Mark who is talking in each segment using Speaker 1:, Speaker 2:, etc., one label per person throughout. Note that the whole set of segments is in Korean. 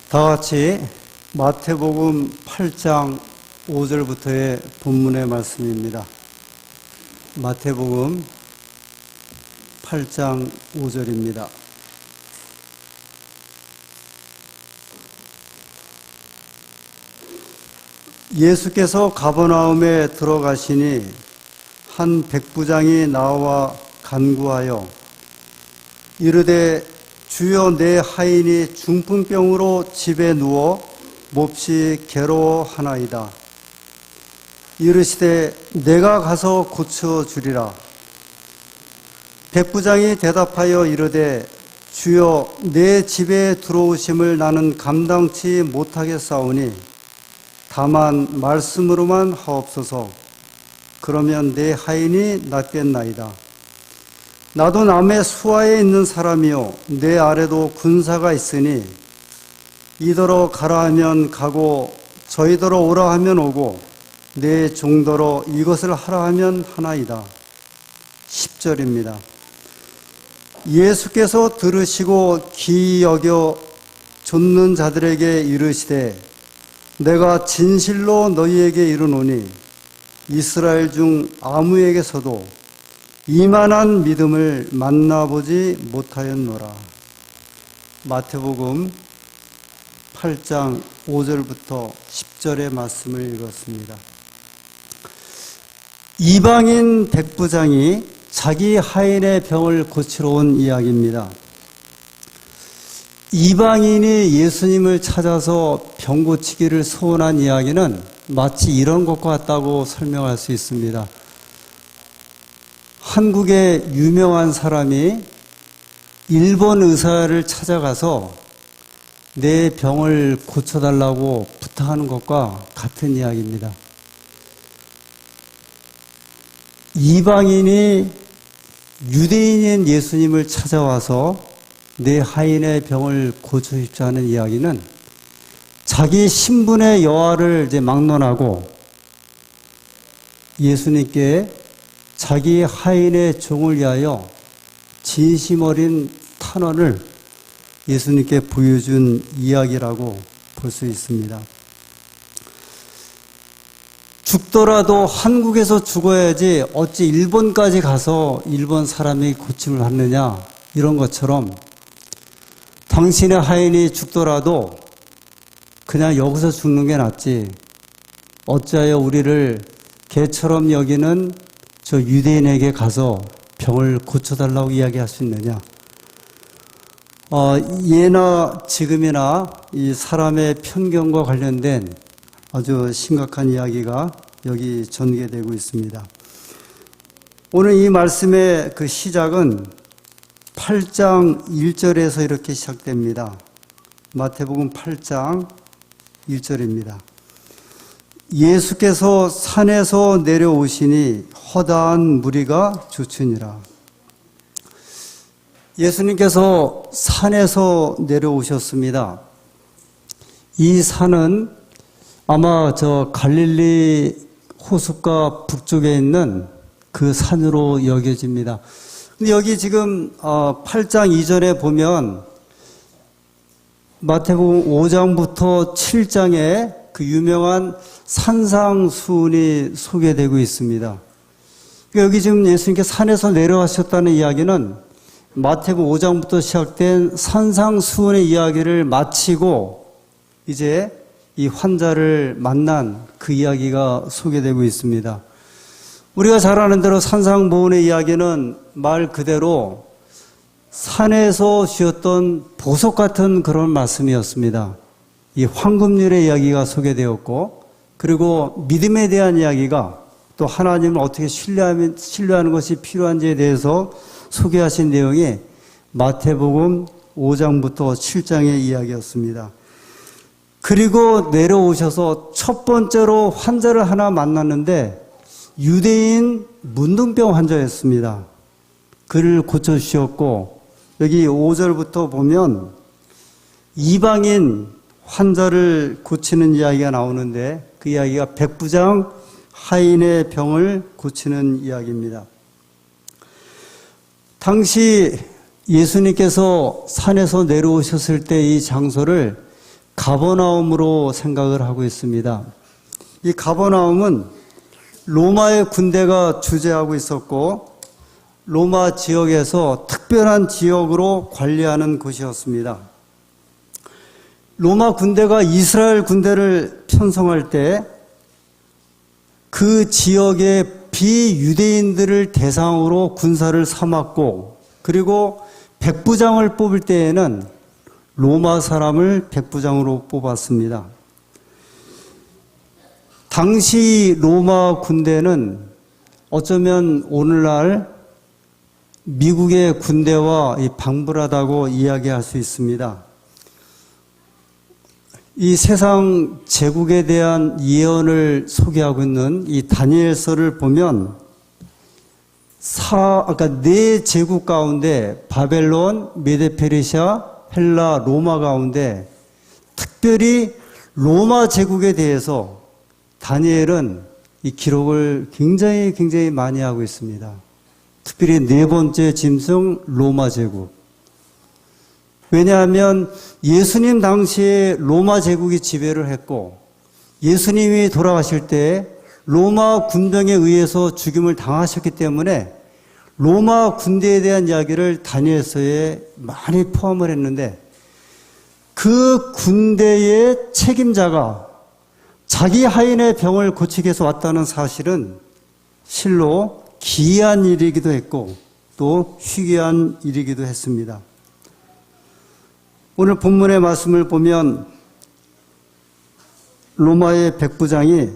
Speaker 1: 다 같이 마태복음 8장 5절부터의 본문의 말씀입니다. 마태복음 8장 5절입니다. 예수께서 가버나움에 들어가시니 한 백부장이 나와 간구하여 이르되 주여, 내 하인이 중풍병으로 집에 누워 몹시 괴로워하나이다. 이르시되 내가 가서 고쳐주리라. 백부장이 대답하여 이르되 주여, 내 집에 들어오심을 나는 감당치 못하겠사오니 다만 말씀으로만 하옵소서. 그러면 내 하인이 낫겠나이다. 나도 남의 수하에 있는 사람이요 내 아래도 군사가 있으니 이더러 가라 하면 가고 저희더러 오라 하면 오고 내 종더러 이것을 하라 하면 하나이다. 10절입니다. 예수께서 들으시고 기이 여겨 좇는 자들에게 이르시되 내가 진실로 너희에게 이르노니 이스라엘 중 아무에게서도 이만한 믿음을 만나보지 못하였노라. 마태복음 8장 5절부터 10절의 말씀을 읽었습니다. 이방인 백부장이 자기 하인의 병을 고치러 온 이야기입니다. 이방인이 예수님을 찾아서 병 고치기를 소원한 이야기는 마치 이런 것과 같다고 설명할 수 있습니다. 한국의 유명한 사람이 일본 의사를 찾아가서 내 병을 고쳐달라고 부탁하는 것과 같은 이야기입니다. 이방인이 유대인인 예수님을 찾아와서 내 하인의 병을 고쳐주십사 하는 이야기는 자기 신분의 여하를 이제 막론하고 예수님께 자기 하인의 종을 위하여 진심 어린 탄원을 예수님께 보여준 이야기라고 볼 수 있습니다. 죽더라도 한국에서 죽어야지 어찌 일본까지 가서 일본 사람이 고침을 받느냐, 이런 것처럼 당신의 하인이 죽더라도 그냥 여기서 죽는 게 낫지 어찌하여 우리를 개처럼 여기는 저 유대인에게 가서 병을 고쳐달라고 이야기할 수 있느냐. 예나 지금이나 이 사람의 편견과 관련된 아주 심각한 이야기가 여기 전개되고 있습니다. 오늘 이 말씀의 그 시작은 8장 1절에서 이렇게 시작됩니다. 마태복음 8장 1절입니다. 예수께서 산에서 내려오시니 허다한 무리가 쫓으니라. 예수님께서 산에서 내려오셨습니다. 이 산은 아마 저 갈릴리 호숫가 북쪽에 있는 그 산으로 여겨집니다. 근데 여기 지금 8장 이전에 보면 마태복음 5장부터 7장에 그 유명한 산상수훈이 소개되고 있습니다. 여기 지금 예수님께서 산에서 내려가셨다는 이야기는 마태복음 5장부터 시작된 산상수훈의 이야기를 마치고 이제 이 환자를 만난 그 이야기가 소개되고 있습니다. 우리가 잘 아는 대로 산상보훈의 이야기는 말 그대로 산에서 주었던 보석 같은 그런 말씀이었습니다. 이 황금률의 이야기가 소개되었고, 그리고 믿음에 대한 이야기가 또 하나님을 어떻게 신뢰하는 것이 필요한지에 대해서 소개하신 내용이 마태복음 5장부터 7장의 이야기였습니다. 그리고 내려오셔서 첫 번째로 환자를 하나 만났는데 유대인 문둥병 환자였습니다. 그를 고쳐주셨고, 여기 5절부터 보면 이방인 환자를 고치는 이야기가 나오는데 그 이야기가 백부장 하인의 병을 고치는 이야기입니다. 당시 예수님께서 산에서 내려오셨을 때 이 장소를 가버나움으로 생각을 하고 있습니다. 이 가버나움은 로마의 군대가 주재하고 있었고 로마 지역에서 특별한 지역으로 관리하는 곳이었습니다. 로마 군대가 이스라엘 군대를 편성할 때 그 지역의 비유대인들을 대상으로 군사를 삼았고 그리고 백부장을 뽑을 때에는 로마 사람을 백부장으로 뽑았습니다. 당시 로마 군대는 어쩌면 오늘날 미국의 군대와 방불하다고 이야기할 수 있습니다. 이 세상 제국에 대한 예언을 소개하고 있는 이 다니엘서를 보면 네 제국 가운데 바벨론, 메데페르시아, 헬라, 로마 가운데 특별히 로마 제국에 대해서 다니엘은 이 기록을 굉장히 많이 하고 있습니다. 특별히 네 번째 짐승 로마 제국. 왜냐하면 예수님 당시에 로마 제국이 지배를 했고 예수님이 돌아가실 때 로마 군병에 의해서 죽임을 당하셨기 때문에 로마 군대에 대한 이야기를 다니엘서에 많이 포함을 했는데 그 군대의 책임자가 자기 하인의 병을 고치기 위해서 왔다는 사실은 실로 기이한 일이기도 했고 또 희귀한 일이기도 했습니다. 오늘 본문의 말씀을 보면 로마의 백부장이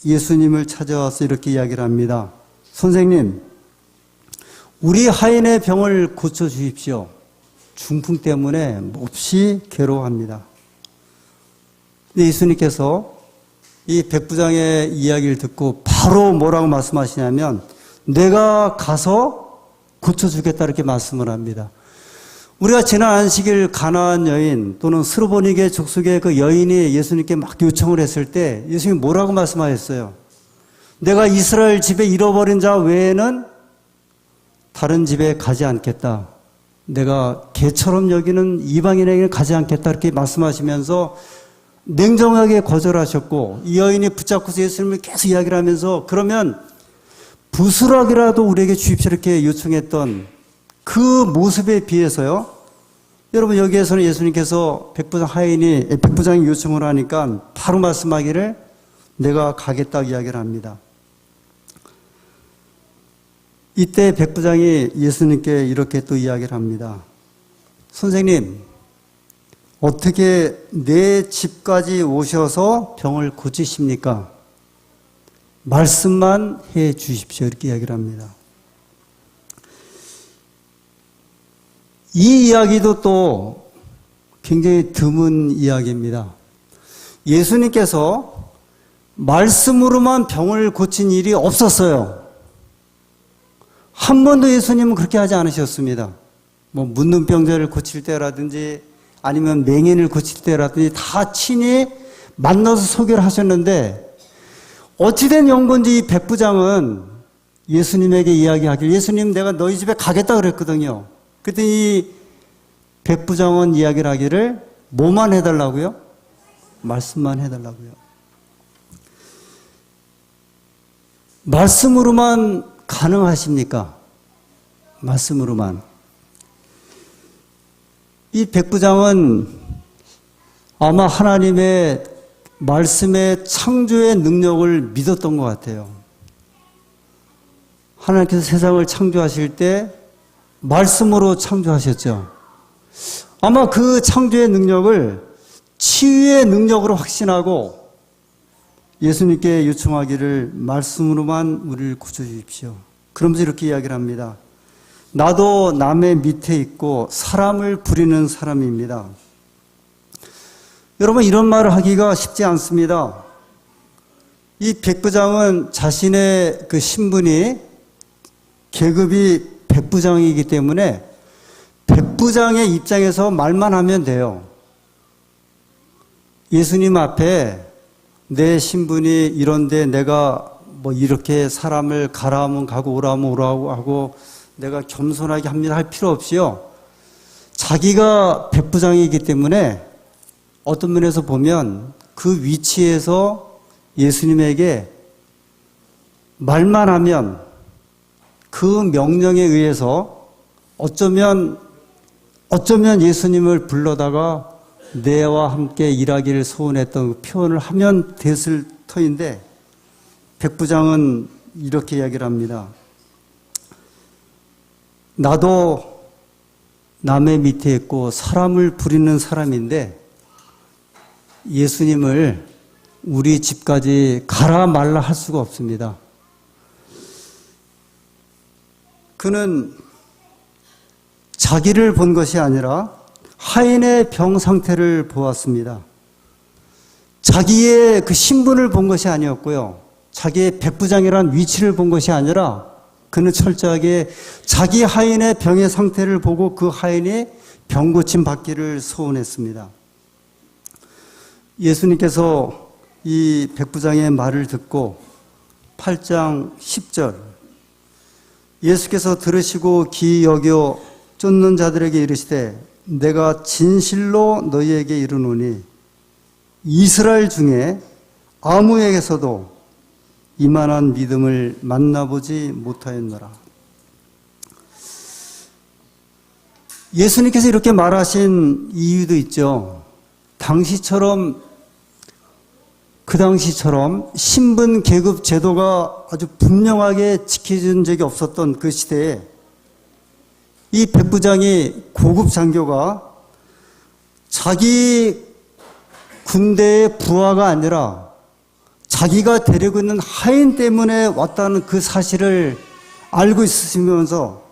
Speaker 1: 예수님을 찾아와서 이렇게 이야기를 합니다. 선생님, 우리 하인의 병을 고쳐주십시오. 중풍 때문에 몹시 괴로워합니다. 근데 예수님께서 이 백부장의 이야기를 듣고 바로 뭐라고 말씀하시냐면 내가 가서 고쳐주겠다 이렇게 말씀을 합니다. 우리가 지난 안식일 가나안 여인 또는 스로보니게 족속의 그 여인이 예수님께 막 요청을 했을 때 예수님이 뭐라고 말씀하셨어요? 내가 이스라엘 집에 잃어버린 자 외에는 다른 집에 가지 않겠다. 내가 개처럼 여기는 이방인에게는 가지 않겠다 이렇게 말씀하시면서 냉정하게 거절하셨고 이 여인이 붙잡고서 예수님을 계속 이야기를 하면서 그러면 부스락이라도 우리에게 주십시오 이렇게 요청했던 그 모습에 비해서요. 여러분 여기에서는 예수님께서 백부장이 요청을 하니까 바로 말씀하기를 내가 가겠다고 이야기를 합니다. 이때 백부장이 예수님께 이렇게 또 이야기를 합니다. 선생님, 어떻게 내 집까지 오셔서 병을 고치십니까? 말씀만 해 주십시오. 이렇게 이야기를 합니다. 이 이야기도 또 굉장히 드문 이야기입니다. 예수님께서 말씀으로만 병을 고친 일이 없었어요. 한 번도 예수님은 그렇게 하지 않으셨습니다. 뭐 묻는 병자를 고칠 때라든지 아니면 맹인을 고칠 때라든지 다 친히 만나서 소개를 하셨는데 어찌된 연건지 이 백부장은 예수님에게 이야기하길 예수님 내가 너희 집에 가겠다 그랬거든요. 그랬더니 이 백부장은 이야기를 하기를 뭐만 해달라고요? 말씀만 해달라고요. 말씀으로만 가능하십니까? 말씀으로만. 이 백부장은 아마 하나님의 말씀의 창조의 능력을 믿었던 것 같아요. 하나님께서 세상을 창조하실 때 말씀으로 창조하셨죠. 아마 그 창조의 능력을 치유의 능력으로 확신하고 예수님께 요청하기를 말씀으로만 우리를 고쳐주십시오. 그러면서 이렇게 이야기를 합니다. 나도 남의 밑에 있고 사람을 부리는 사람입니다. 여러분 이런 말을 하기가 쉽지 않습니다. 이 백부장은 자신의 그 신분이 계급이 백부장이기 때문에 백부장의 입장에서 말만 하면 돼요. 예수님 앞에 내 신분이 이런데 내가 뭐 이렇게 사람을 가라 하면 가고 오라 하면 오라고 하고 내가 겸손하게 합니다 할 필요 없이요. 자기가 백부장이기 때문에 어떤 면에서 보면 그 위치에서 예수님에게 말만 하면 그 명령에 의해서 어쩌면 예수님을 불러다가 내와 함께 일하기를 소원했던 그 표현을 하면 됐을 터인데 백부장은 이렇게 이야기를 합니다. 나도 남의 밑에 있고 사람을 부리는 사람인데 예수님을 우리 집까지 가라 말라 할 수가 없습니다. 그는 자기를 본 것이 아니라 하인의 병 상태를 보았습니다. 자기의 그 신분을 본 것이 아니었고요. 자기의 백부장이라는 위치를 본 것이 아니라 그는 철저하게 자기 하인의 병의 상태를 보고 그 하인이 병 고침 받기를 소원했습니다. 예수님께서 이 백부장의 말을 듣고 8장 10절 예수께서 들으시고 귀히 여겨 쫓는 자들에게 이르시되 내가 진실로 너희에게 이르노니 이스라엘 중에 아무에게서도 이만한 믿음을 만나보지 못하였노라. 예수님께서 이렇게 말하신 이유도 있죠. 그 당시처럼 신분 계급 제도가 아주 분명하게 지켜진 적이 없었던 그 시대에 이 백부장이 고급 장교가 자기 군대의 부하가 아니라 자기가 데리고 있는 하인 때문에 왔다는 그 사실을 알고 있으시면서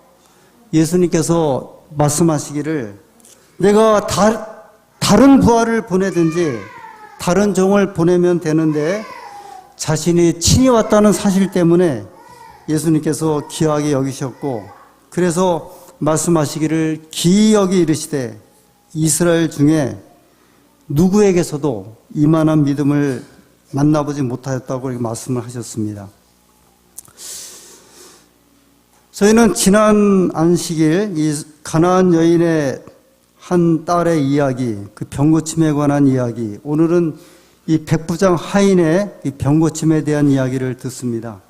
Speaker 1: 예수님께서 말씀하시기를 내가 다른 부하를 보내든지 다른 종을 보내면 되는데 자신이 친히 왔다는 사실 때문에 예수님께서 귀하게 여기셨고 그래서 말씀하시기를 귀히 여기 이르시되 이스라엘 중에 누구에게서도 이만한 믿음을 만나보지 못하였다고 이렇게 말씀을 하셨습니다. 저희는 지난 안식일 이 가나안 여인의 한 딸의 이야기, 그 병고침에 관한 이야기, 오늘은 이 백부장 하인의 이 병고침에 대한 이야기를 듣습니다.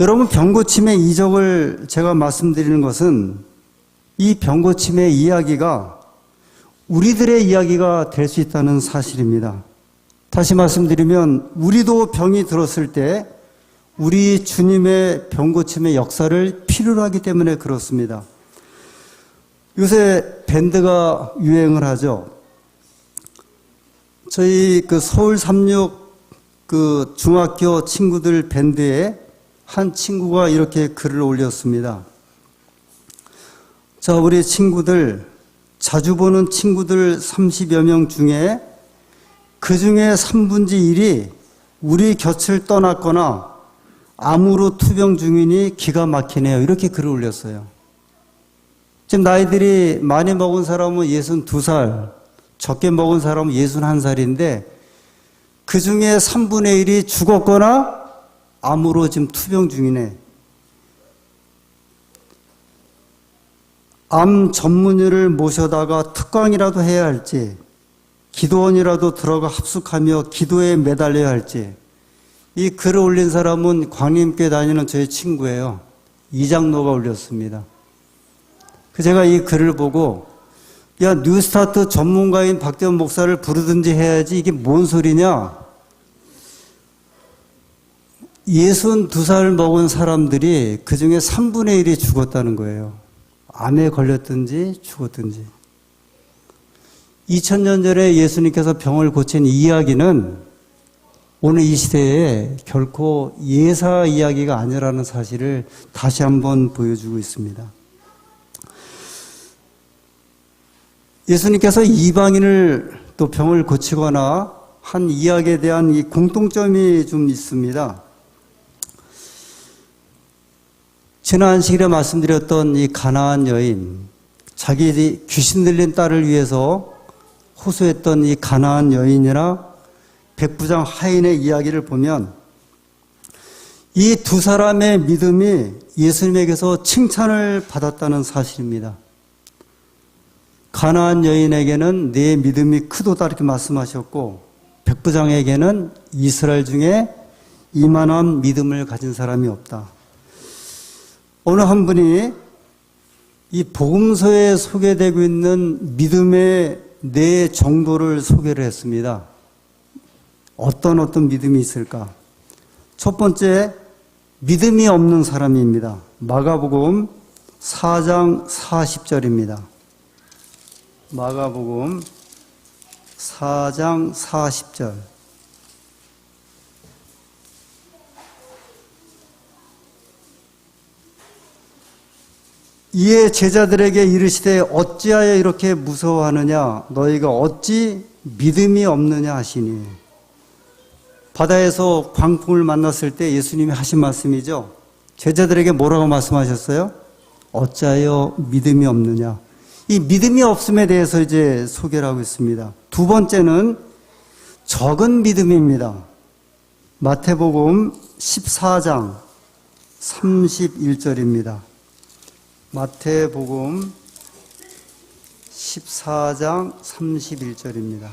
Speaker 1: 여러분, 병고침의 이적을 제가 말씀드리는 것은 이 병고침의 이야기가 우리들의 이야기가 될 수 있다는 사실입니다. 다시 말씀드리면 우리도 병이 들었을 때 우리 주님의 병고침의 역사를 필요로 하기 때문에 그렇습니다. 요새 밴드가 유행을 하죠. 저희 그 서울 36 그 중학교 친구들 밴드에 한 친구가 이렇게 글을 올렸습니다. 자, 우리 친구들, 자주 보는 친구들 30여 명 중에 그 중에 3분의 1이 우리 곁을 떠났거나 암으로 투병 중이니 기가 막히네요. 이렇게 글을 올렸어요. 지금 나이들이 많이 먹은 사람은 62살, 적게 먹은 사람은 61살인데 그 중에 3분의 1이 죽었거나 암으로 지금 투병 중이네. 암 전문의를 모셔다가 특강이라도 해야 할지, 기도원이라도 들어가 합숙하며 기도에 매달려야 할지. 이 글을 올린 사람은 광림교회 다니는 저희 친구예요. 이장로가 올렸습니다. 제가 이 글을 보고 야, 뉴스타트 전문가인 박대원 목사를 부르든지 해야지 이게 뭔 소리냐. 62살 먹은 사람들이 그 중에 3분의 1이 죽었다는 거예요. 암에 걸렸든지 죽었든지. 2000년 전에 예수님께서 병을 고친 이야기는 오늘 이 시대에 결코 예사 이야기가 아니라는 사실을 다시 한번 보여주고 있습니다. 예수님께서 이방인을 또 병을 고치거나 한 이야기에 대한 이 공통점이 좀 있습니다. 지난 안식일에 말씀드렸던 이 가나안 여인, 자기 귀신 들린 딸을 위해서 호소했던 이 가나안 여인이나 백부장 하인의 이야기를 보면 이 두 사람의 믿음이 예수님에게서 칭찬을 받았다는 사실입니다. 가나안 여인에게는 내 믿음이 크도다 이렇게 말씀하셨고, 백부장에게는 이스라엘 중에 이만한 믿음을 가진 사람이 없다. 어느 한 분이 이 복음서에 소개되고 있는 믿음의 네 정도를 소개를 했습니다. 어떤 믿음이 있을까? 첫 번째, 믿음이 없는 사람입니다. 마가복음 4장 40절입니다. 마가복음 4장 40절. 이에 제자들에게 이르시되 어찌하여 이렇게 무서워하느냐? 너희가 어찌 믿음이 없느냐 하시니. 바다에서 광풍을 만났을 때 예수님이 하신 말씀이죠. 제자들에게 뭐라고 말씀하셨어요? 어찌하여 믿음이 없느냐. 이 믿음이 없음에 대해서 이제 소개를 하고 있습니다. 두 번째는 적은 믿음입니다. 마태복음 14장 31절입니다. 마태복음 14장 31절입니다.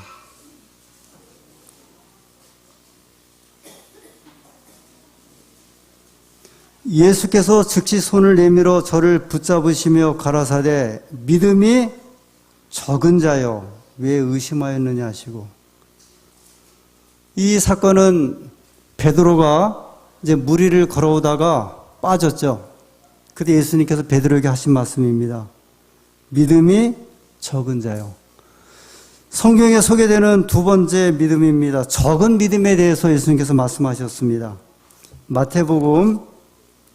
Speaker 1: 예수께서 즉시 손을 내밀어 저를 붙잡으시며 가라사대 믿음이 적은 자여 왜 의심하였느냐 하시고, 이 사건은 베드로가 이제 무리를 걸어오다가 빠졌죠. 그때 예수님께서 베드로에게 하신 말씀입니다. 믿음이 적은 자요. 성경에 소개되는 두 번째 믿음입니다. 적은 믿음에 대해서 예수님께서 말씀하셨습니다. 마태복음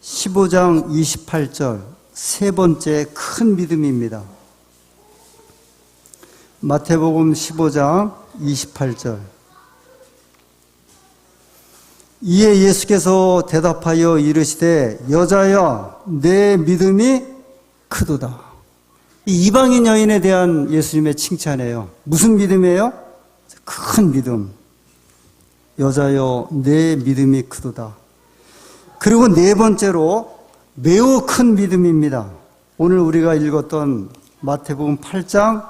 Speaker 1: 15장 28절, 세 번째 큰 믿음입니다. 마태복음 15장 28절. 이에 예수께서 대답하여 이르시되 여자여 내 믿음이 크도다. 이 이방인 여인에 대한 예수님의 칭찬이에요. 무슨 믿음이에요? 큰 믿음. 여자여 내 믿음이 크도다. 그리고 네 번째로 매우 큰 믿음입니다. 오늘 우리가 읽었던 마태복음 8장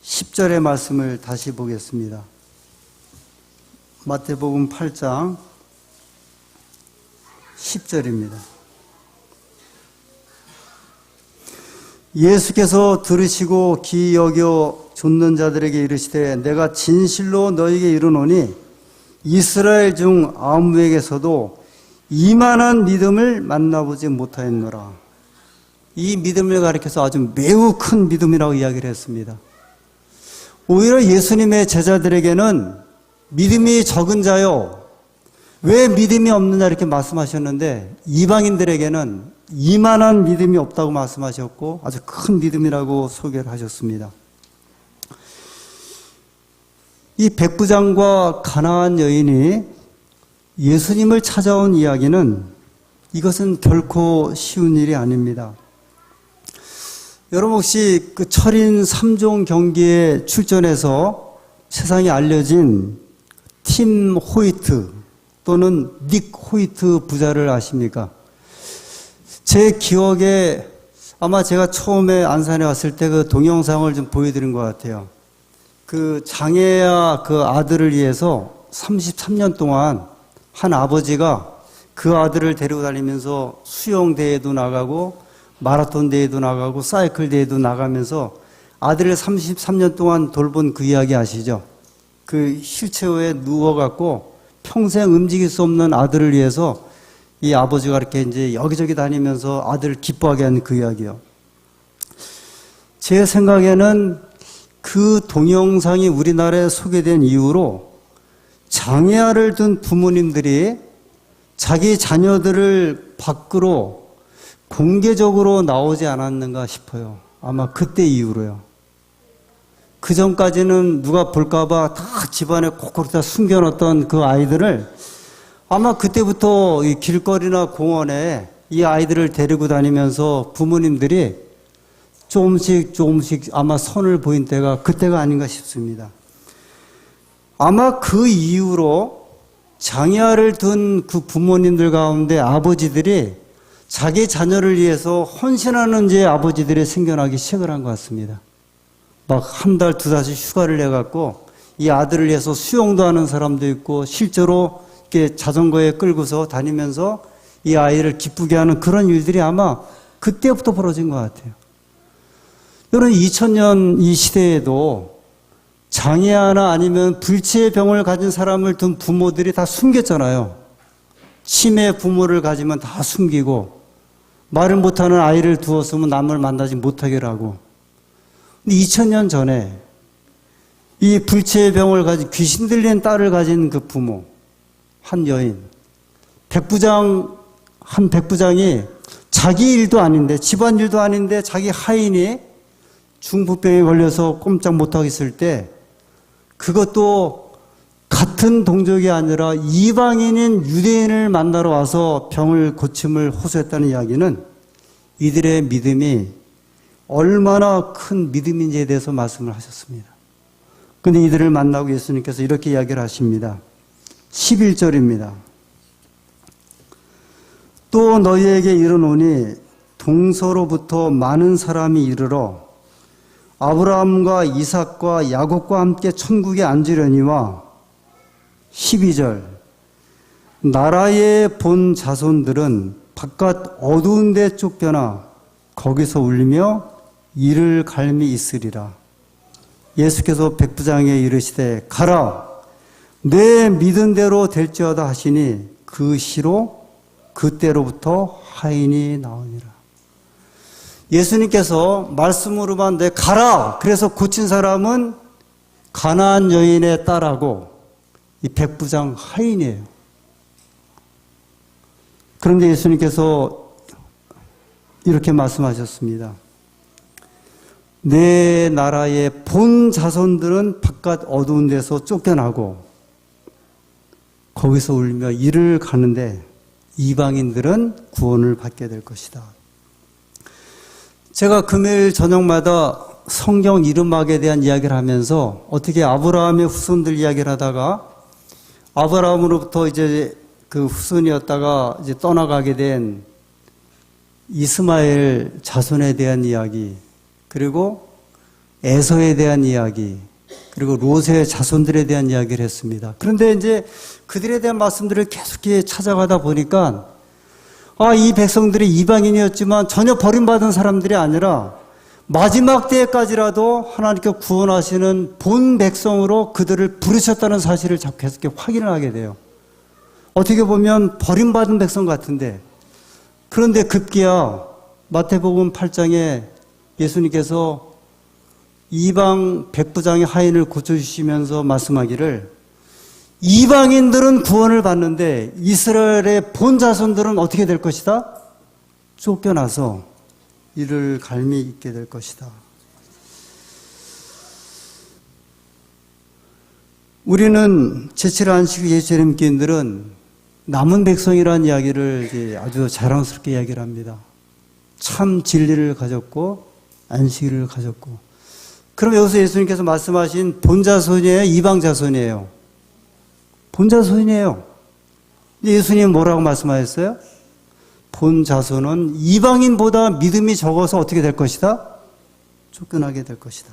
Speaker 1: 10절의 말씀을 다시 보겠습니다. 마태복음 8장 10절입니다. 예수께서 들으시고 귀히 여겨 좇는 자들에게 이르시되 내가 진실로 너희에게 이르노니 이스라엘 중 아무에게서도 이만한 믿음을 만나보지 못하였노라. 이 믿음을 가리켜서 아주 매우 큰 믿음이라고 이야기를 했습니다. 오히려 예수님의 제자들에게는 믿음이 적은 자요, 왜 믿음이 없느냐 이렇게 말씀하셨는데, 이방인들에게는 이만한 믿음이 없다고 말씀하셨고 아주 큰 믿음이라고 소개를 하셨습니다. 이 백부장과 가나안 여인이 예수님을 찾아온 이야기는, 이것은 결코 쉬운 일이 아닙니다. 여러분 혹시 그 철인 3종 경기에 출전해서 세상에 알려진 팀 호이트 또는 닉 호이트 부자를 아십니까? 제 기억에 아마 제가 처음에 안산에 왔을 때 그 동영상을 좀 보여드린 것 같아요. 그 장애아 그 아들을 위해서 33년 동안 한 아버지가 그 아들을 데리고 다니면서 수영 대회도 나가고 마라톤 대회도 나가고 사이클 대회도 나가면서 아들을 33년 동안 돌본 그 이야기 아시죠? 그 휠체어에 누워갖고 평생 움직일 수 없는 아들을 위해서 이 아버지가 이렇게 이제 여기저기 다니면서 아들을 기뻐하게 하는 그 이야기요. 제 생각에는 그 동영상이 우리나라에 소개된 이후로 장애아를 둔 부모님들이 자기 자녀들을 밖으로 공개적으로 나오지 않았는가 싶어요. 아마 그때 이후로요. 그 전까지는 누가 볼까봐 다 집안에 코코로 다 숨겨놨던 그 아이들을 아마 그때부터 이 길거리나 공원에 이 아이들을 데리고 다니면서 부모님들이 조금씩 아마 선을 보인 때가 그때가 아닌가 싶습니다. 아마 그 이후로 장애아를 둔 그 부모님들 가운데 아버지들이 자기 자녀를 위해서 헌신하는 제 아버지들이 생겨나기 시작을 한 것 같습니다. 막 한 달, 두 달씩 휴가를 내갖고 이 아들을 위해서 수영도 하는 사람도 있고 실제로 이렇게 자전거에 끌고서 다니면서 이 아이를 기쁘게 하는 그런 일들이 아마 그때부터 벌어진 것 같아요. 여러분 2000년 이 시대에도 장애아나 아니면 불치의 병을 가진 사람을 둔 부모들이 다 숨겼잖아요. 치매 부모를 가지면 다 숨기고 말을 못하는 아이를 두었으면 남을 만나지 못하게 하고. 근데 2000년 전에 이 불치의 병을 가진 귀신 들린 딸을 가진 그 부모, 한 여인, 한 백부장이 자기 일도 아닌데, 집안 일도 아닌데 자기 하인이 중풍병에 걸려서 꼼짝 못하고 있을 때 그것도 같은 동족이 아니라 이방인인 유대인을 만나러 와서 병을 고침을 호소했다는 이야기는 이들의 믿음이 얼마나 큰 믿음인지에 대해서 말씀을 하셨습니다. 그런데 이들을 만나고 예수님께서 이렇게 이야기를 하십니다. 11절입니다. 또 너희에게 이르노니 동서로부터 많은 사람이 이르러 아브라함과 이삭과 야곱과 함께 천국에 앉으려니와 12절 나라의 본 자손들은 바깥 어두운 데 쫓겨나 거기서 울며 이를 갈미 있으리라. 예수께서 백부장에게 이르시되 가라 내 믿은 대로 될지어다 하시니 그 시로 그때로부터 하인이 나오니라. 예수님께서 말씀으로만 내 가라 그래서 고친 사람은 가나안 여인의 딸하고 이 백부장 하인이에요. 그런데 예수님께서 이렇게 말씀하셨습니다. 내 나라의 본 자손들은 바깥 어두운 데서 쫓겨나고 거기서 울며 이를 가는데 이방인들은 구원을 받게 될 것이다. 제가 금요일 저녁마다 성경 이름학에 대한 이야기를 하면서 어떻게 아브라함의 후손들 이야기를 하다가 아브라함으로부터 이제 그 후손이었다가 이제 떠나가게 된 이스마엘 자손에 대한 이야기, 그리고 에서에 대한 이야기, 그리고 롯의 자손들에 대한 이야기를 했습니다. 그런데 이제 그들에 대한 말씀들을 계속 찾아가다 보니까 이 백성들이 이방인이었지만 전혀 버림받은 사람들이 아니라 마지막 때까지라도 하나님께 구원하시는 본 백성으로 그들을 부르셨다는 사실을 자꾸 계속 확인을 하게 돼요. 어떻게 보면 버림받은 백성 같은데, 그런데 급기야 마태복음 8장에 예수님께서 이방 백부장의 하인을 고쳐주시면서 말씀하기를 이방인들은 구원을 받는데 이스라엘의 본 자손들은 어떻게 될 것이다? 쫓겨나서 이를 갈미 있게 될 것이다. 우리는 제7 안식 예수님 교인들은 남은 백성이라는 이야기를 이제 아주 자랑스럽게 이야기를 합니다. 참 진리를 가졌고 안식일을 가졌고. 그럼 여기서 예수님께서 말씀하신 본자손이에요? 이방자손이에요? 본자손이에요. 근데 예수님 뭐라고 말씀하셨어요? 본자손은 이방인보다 믿음이 적어서 어떻게 될 것이다? 쫓겨나게 될 것이다.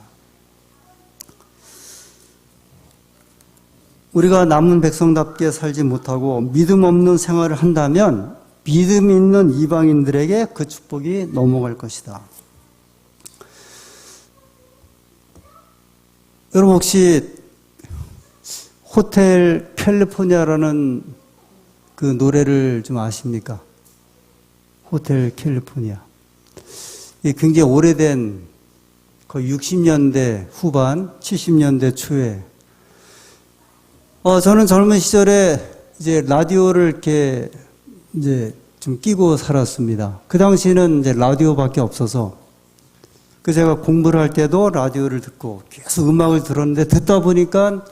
Speaker 1: 우리가 남은 백성답게 살지 못하고 믿음 없는 생활을 한다면 믿음 있는 이방인들에게 그 축복이 넘어갈 것이다. 여러분 혹시 호텔 캘리포니아라는 그 노래를 좀 아십니까? 호텔 캘리포니아. 이게 굉장히 오래된 거의 60년대 후반, 70년대 초에 저는 젊은 시절에 이제 라디오를 이렇게 이제 좀 끼고 살았습니다. 그 당시에는 이제 라디오밖에 없어서 제가 공부를 할 때도 라디오를 듣고 계속 음악을 들었는데 듣다 보니까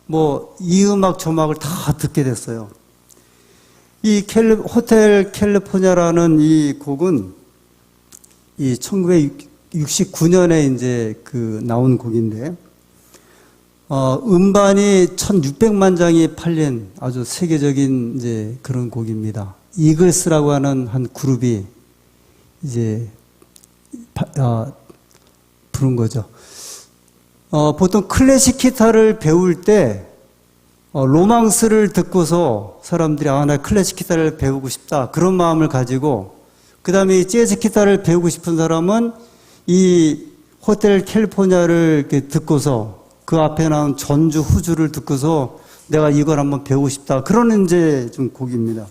Speaker 1: 뭐 이 음악 저 음악을 다 듣게 됐어요. 이 호텔 캘리포니아라는 이 곡은 이 1969년에 이제 나온 곡인데 음반이 1600만 장이 팔린 아주 세계적인 이제 그런 곡입니다. 이글스라고 하는 한 그룹이 이제 부른 거죠. 보통 클래식 기타를 배울 때 로망스를 듣고서 사람들이 나 클래식 기타를 배우고 싶다 그런 마음을 가지고, 그 다음에 이 재즈 기타를 배우고 싶은 사람은 이 호텔 캘리포니아를 이렇게 듣고서 그 앞에 나온 전주 후주를 듣고서 내가 이걸 한번 배우고 싶다 그런 이제 좀 곡입니다.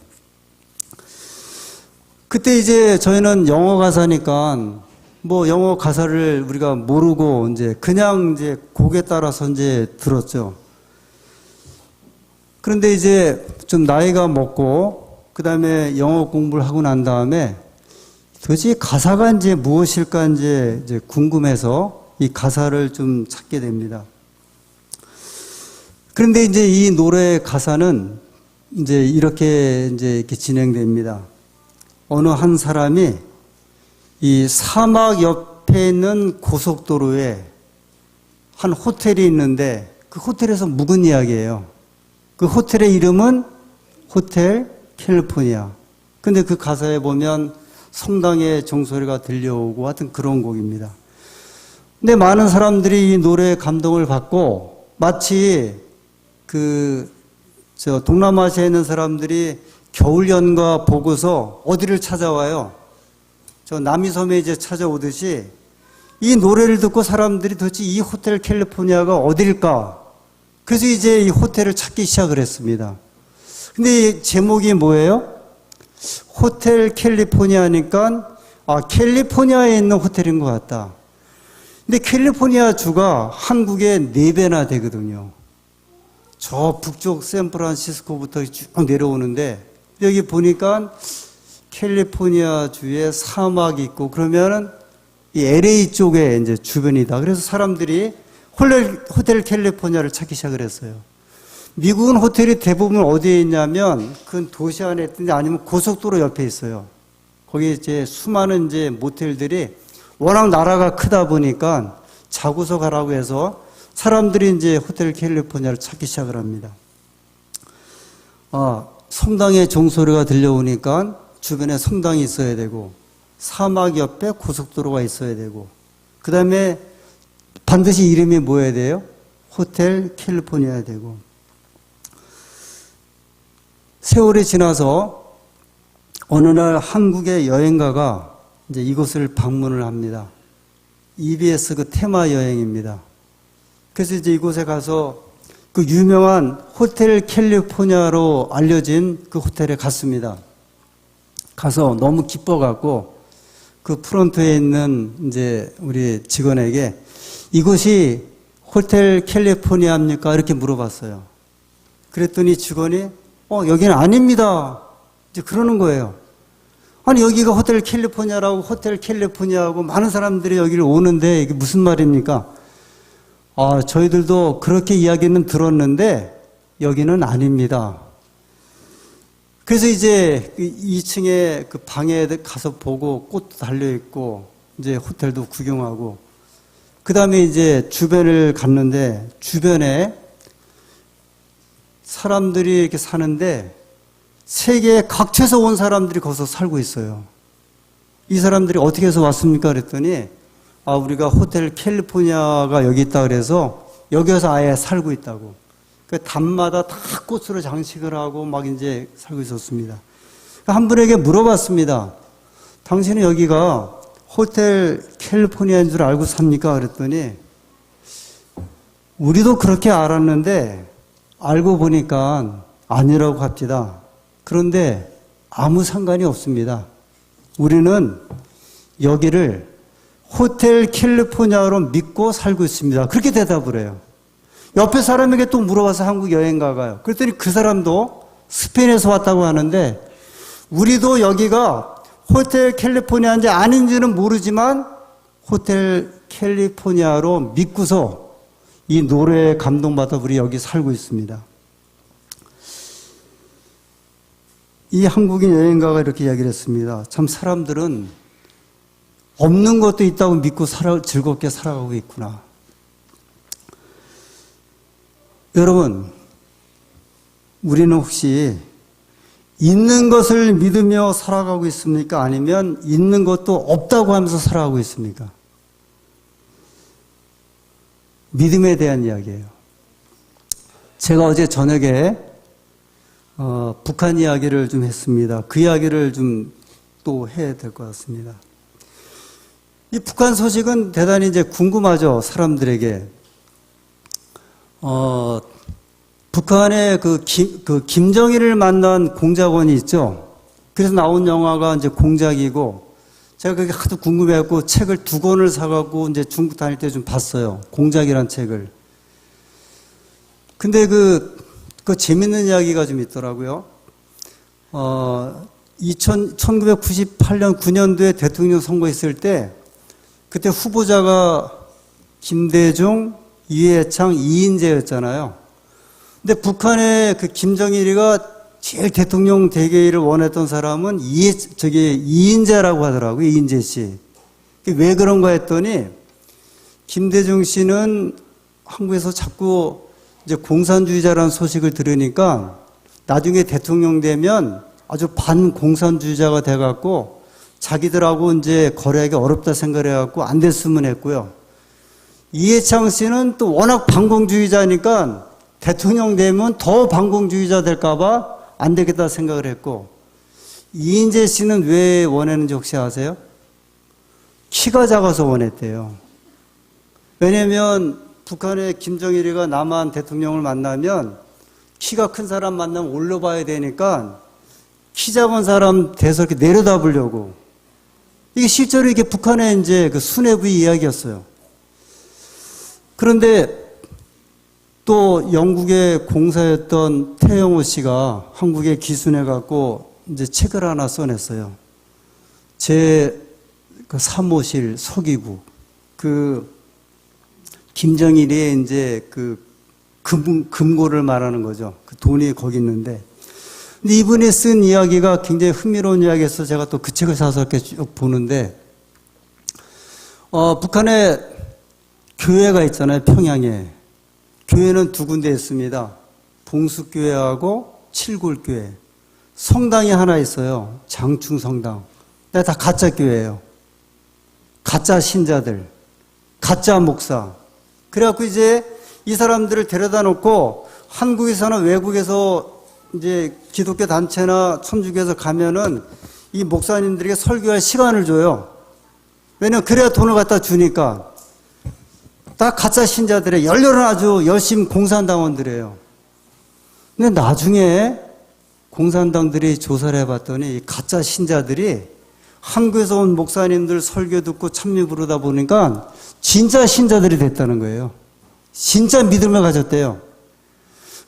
Speaker 1: 그때 이제 저희는 영어 가사니까 뭐 영어 가사를 우리가 모르고 이제 그냥 이제 곡에 따라서 이제 들었죠. 그런데 이제 좀 나이가 먹고 그 다음에 영어 공부를 하고 난 다음에 도대체 가사가 이제 무엇일까 이제 궁금해서 이 가사를 좀 찾게 됩니다. 그런데 이제 이 노래 가사는 이제 이렇게 진행됩니다. 어느 한 사람이 이 사막 옆에 있는 고속도로에 한 호텔이 있는데 그 호텔에서 묵은 이야기예요. 그 호텔의 이름은 호텔 캘리포니아. 근데 그 가사에 보면 성당의 종소리가 들려오고 하여튼 그런 곡입니다. 근데 많은 사람들이 이 노래에 감동을 받고 마치 동남아시아에 있는 사람들이 겨울 연가 보고서 어디를 찾아와요? 저 남이섬에 이제 찾아오듯이 이 노래를 듣고 사람들이 도대체 이 호텔 캘리포니아가 어딜까? 그래서 이제 이 호텔을 찾기 시작을 했습니다. 근데 이 제목이 뭐예요? 호텔 캘리포니아니까 캘리포니아에 있는 호텔인 것 같다. 근데 캘리포니아 주가 한국의 4배나 되거든요. 저 북쪽 샌프란시스코부터 쭉 내려오는데 여기 보니까 캘리포니아 주에 사막이 있고 그러면은 이 LA 쪽에 이제 주변이다. 그래서 사람들이 호텔 캘리포니아를 찾기 시작을 했어요. 미국은 호텔이 대부분 어디에 있냐면 그 도시 안에 있든지 아니면 고속도로 옆에 있어요. 거기 이제 수많은 이제 모텔들이 워낙 나라가 크다 보니까 자고서 가라고 해서 사람들이 이제 호텔 캘리포니아를 찾기 시작을 합니다. 성당의 종소리가 들려오니까 주변에 성당이 있어야 되고 사막 옆에 고속도로가 있어야 되고 그 다음에 반드시 이름이 뭐여야 돼요? 호텔 캘리포니아야 되고. 세월이 지나서 어느 날 한국의 여행가가 이제 이곳을 방문을 합니다. EBS 그 테마 여행입니다. 그래서 이제 이곳에 가서 그 유명한 호텔 캘리포니아로 알려진 그 호텔에 갔습니다. 가서 너무 기뻐갖고 그 프론트에 있는 이제 우리 직원에게 이곳이 호텔 캘리포니아입니까? 이렇게 물어봤어요. 그랬더니 직원이 여기는 아닙니다. 이제 그러는 거예요. 아니 여기가 호텔 캘리포니아라고 호텔 캘리포니아하고 많은 사람들이 여기를 오는데 이게 무슨 말입니까? 저희들도 그렇게 이야기는 들었는데 여기는 아닙니다. 그래서 이제 2층에 그 방에 가서 보고 꽃도 달려있고 이제 호텔도 구경하고 그 다음에 이제 주변을 갔는데 주변에 사람들이 이렇게 사는데 세계 각처에서 온 사람들이 거기서 살고 있어요. 이 사람들이 어떻게 해서 왔습니까? 그랬더니 우리가 호텔 캘리포니아가 여기 있다 그래서 여기서 아예 살고 있다고. 그 담마다 다 꽃으로 장식을 하고 막 이제 살고 있었습니다. 한 분에게 물어봤습니다. 당신은 여기가 호텔 캘리포니아인 줄 알고 삽니까? 그랬더니 우리도 그렇게 알았는데 알고 보니까 아니라고 합니다. 그런데 아무 상관이 없습니다. 우리는 여기를 호텔 캘리포니아로 믿고 살고 있습니다. 그렇게 대답을 해요. 옆에 사람에게 또 물어봐서 한국 여행가가요. 그랬더니 그 사람도 스페인에서 왔다고 하는데 우리도 여기가 호텔 캘리포니아인지 아닌지는 모르지만 호텔 캘리포니아로 믿고서 이 노래에 감동받아 우리 여기 살고 있습니다. 이 한국인 여행가가 이렇게 이야기를 했습니다. 참 사람들은 없는 것도 있다고 믿고 즐겁게 살아가고 있구나. 여러분, 우리는 혹시 있는 것을 믿으며 살아가고 있습니까? 아니면 있는 것도 없다고 하면서 살아가고 있습니까? 믿음에 대한 이야기예요. 제가 어제 저녁에 북한 이야기를 좀 했습니다. 그 이야기를 좀 또 해야 될 것 같습니다. 이 북한 소식은 대단히 이제 궁금하죠, 사람들에게. 북한의 그 김정일을 만난 공작원이 있죠. 그래서 나온 영화가 이제 공작이고, 제가 그게 하도 궁금해갖고 책을 2권을 사갖고 이제 중국 다닐 때 좀 봤어요. 공작이란 책을. 근데 그 재밌는 이야기가 좀 있더라고요. 1998년, 9년도에 대통령 선거했을 때, 그때 후보자가 김대중, 이회창, 이인재였잖아요. 근데 북한의 그 김정일이가 제일 대통령 되기를 원했던 사람은 이인재라고 하더라고요. 이인재 씨. 왜 그런가 했더니, 김대중 씨는 한국에서 자꾸 이제 공산주의자라는 소식을 들으니까 나중에 대통령 되면 아주 반공산주의자가 돼갖고 자기들하고 이제 거래하기 어렵다 생각해갖고 안 됐으면 했고요. 이해창 씨는 또 워낙 반공주의자니까 대통령 되면 더 반공주의자 될까봐 안 되겠다 생각을 했고, 이인재 씨는 왜 원했는지 혹시 아세요? 키가 작아서 원했대요. 왜냐면 북한의 김정일이가 남한 대통령을 만나면 키가 큰 사람 만나면 올려봐야 되니까 키 작은 사람 대서 이렇게 내려다 보려고. 이게 실제로 이게 북한의 이제 그 수뇌부의 이야기였어요. 그런데 또 영국의 공사였던 태영호 씨가 한국에 기순해갖고 이제 책을 하나 써냈어요. 제 그 사무실 서기국. 김정일이 이제 금고를 말하는 거죠. 그 돈이 거기 있는데. 근데 이분이 쓴 이야기가 굉장히 흥미로운 이야기여서 제가 또 그 책을 사서 이렇게 쭉 보는데, 북한에 교회가 있잖아요, 평양에. 교회는 2군데 있습니다. 봉숙교회하고 칠굴교회. 성당이 하나 있어요. 장충성당. 근데 다 가짜 교회예요. 가짜 신자들. 가짜 목사. 그래갖고 이제 이 사람들을 데려다 놓고 한국에서나 외국에서 이제 기독교 단체나 천주교에서 가면은 이 목사님들에게 설교할 시간을 줘요. 왜냐면 그래야 돈을 갖다 주니까. 다 가짜 신자들의 열렬한 아주 열심 공산당원들이에요. 근데 나중에 공산당들이 조사를 해봤더니 이 가짜 신자들이 한국에서 온 목사님들 설교 듣고 찬미 부르다 보니까 진짜 신자들이 됐다는 거예요. 진짜 믿음을 가졌대요.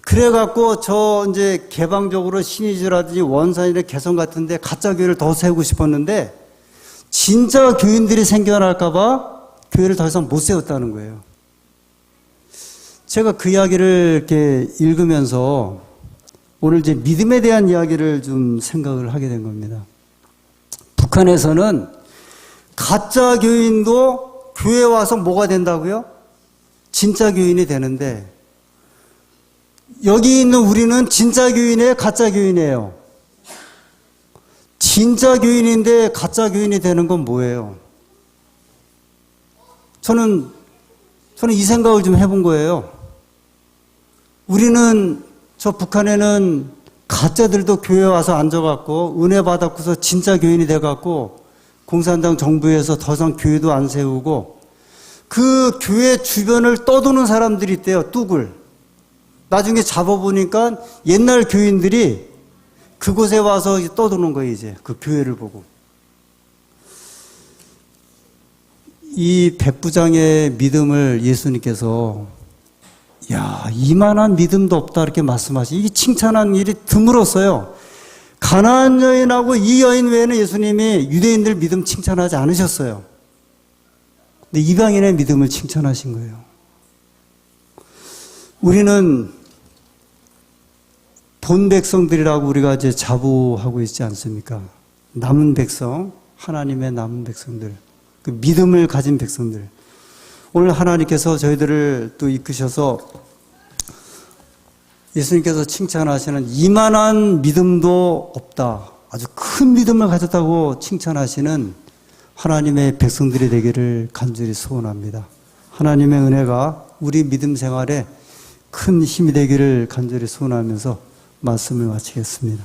Speaker 1: 그래갖고 저 이제 개방적으로 신의주라든지 원산이나 개성 같은데 가짜 교회를 더 세우고 싶었는데 진짜 교인들이 생겨날까봐 교회를 더 이상 못 세웠다는 거예요. 제가 그 이야기를 이렇게 읽으면서 오늘 이제 믿음에 대한 이야기를 좀 생각을 하게 된 겁니다. 북한에서는 가짜 교인도 교회 와서 뭐가 된다고요? 진짜 교인이 되는데, 여기 있는 우리는 진짜 교인이에요, 가짜 교인이에요? 진짜 교인인데 가짜 교인이 되는 건 뭐예요? 저는 이 생각을 좀 해본 거예요. 우리는, 저 북한에는 가짜들도 교회에 와서 앉아갖고 은혜 받았고서 진짜 교인이 돼갖고 공산당 정부에서 더 이상 교회도 안 세우고 그 교회 주변을 떠도는 사람들이 있대요, 뚝을. 나중에 잡아보니까 옛날 교인들이 그곳에 와서 떠도는 거예요, 이제. 그 교회를 보고. 이 백부장의 믿음을 예수님께서, 야, 이만한 믿음도 없다, 이렇게 말씀하시. 이게 칭찬한 일이 드물었어요. 가나안 여인하고 이 여인 외에는 예수님이 유대인들 믿음 칭찬하지 않으셨어요. 근데 이방인의 믿음을 칭찬하신 거예요. 우리는 본 백성들이라고 우리가 이제 자부하고 있지 않습니까? 남은 백성, 하나님의 남은 백성들, 그 믿음을 가진 백성들. 오늘 하나님께서 저희들을 또 이끄셔서 예수님께서 칭찬하시는 이만한 믿음도 없다, 아주 큰 믿음을 가졌다고 칭찬하시는 하나님의 백성들이 되기를 간절히 소원합니다. 하나님의 은혜가 우리 믿음 생활에 큰 힘이 되기를 간절히 소원하면서 말씀을 마치겠습니다.